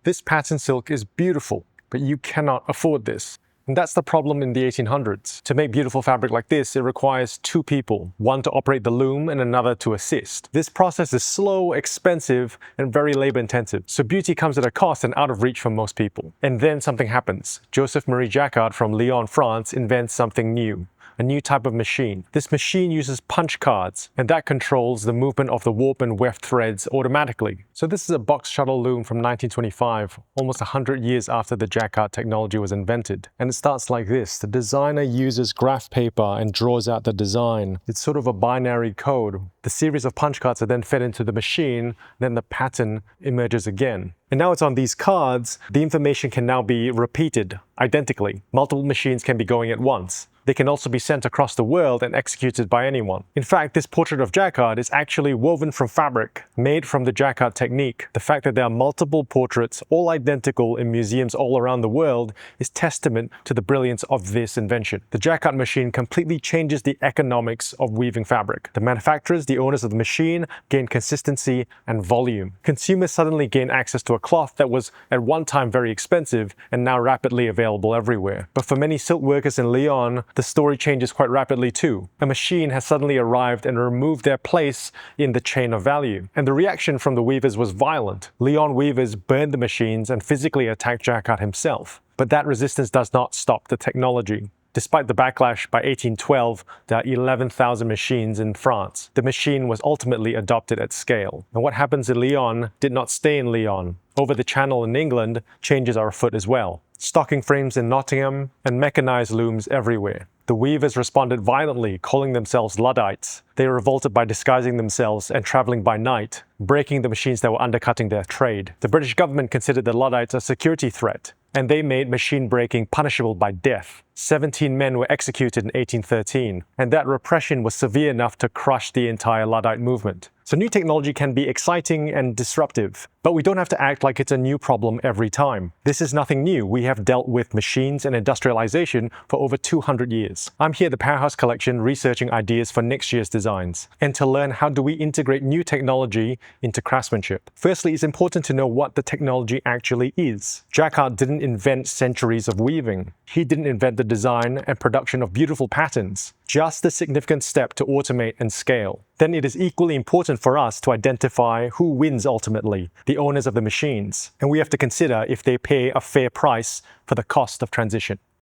This pattern silk is beautiful, but you cannot afford this. And that's the problem in the 1800s. To make beautiful fabric like this, it requires two people, one to operate the loom and another to assist. This process is slow, expensive, and very labor-intensive, so beauty comes at a cost and out of reach for most people. And then something happens. Joseph Marie Jacquard from Lyon, France, invents something new. A new type of machine. This machine uses punch cards, and that controls the movement of the warp and weft threads automatically. So this is a box shuttle loom from 1925, almost 100 years after the Jacquard technology was invented. And it starts like this. The designer uses graph paper and draws out the design. It's sort of a binary code. The series of punch cards are then fed into the machine, then the pattern emerges again. And now it's on these cards, the information can now be repeated identically. Multiple machines can be going at once. They can also be sent across the world and executed by anyone. In fact, this portrait of Jacquard is actually woven from fabric, made from the Jacquard technique. The fact that there are multiple portraits, all identical in museums all around the world, is testament to the brilliance of this invention. The Jacquard machine completely changes the economics of weaving fabric. The manufacturers, the owners of the machine, gain consistency and volume. Consumers suddenly gain access to a cloth that was at one time very expensive and now rapidly available everywhere. But for many silk workers in Lyon, the story changes quite rapidly too. A machine has suddenly arrived and removed their place in the chain of value. And the reaction from the weavers was violent. Lyon weavers burned the machines and physically attacked Jacquard himself. But that resistance does not stop the technology. Despite the backlash, by 1812, there are 11,000 machines in France. The machine was ultimately adopted at scale. And what happens in Lyon did not stay in Lyon. Over the Channel in England, changes are afoot as well. Stocking frames in Nottingham and mechanized looms everywhere. The weavers responded violently, calling themselves Luddites. They revolted by disguising themselves and traveling by night, breaking the machines that were undercutting their trade. The British government considered the Luddites a security threat, and they made machine breaking punishable by death. 17 men were executed in 1813, and that repression was severe enough to crush the entire Luddite movement. So new technology can be exciting and disruptive, but we don't have to act like it's a new problem every time. This is nothing new. We have dealt with machines and industrialization for over 200 years. I'm here at the Powerhouse collection researching ideas for next year's designs, and to learn how do we integrate new technology into craftsmanship. Firstly, it's important to know what the technology actually is. Jacquard didn't invent centuries of weaving. He didn't invent the design and production of beautiful patterns, just a significant step to automate and scale. Then it is equally important for us to identify who wins ultimately, the owners of the machines, and we have to consider if they pay a fair price for the cost of transition.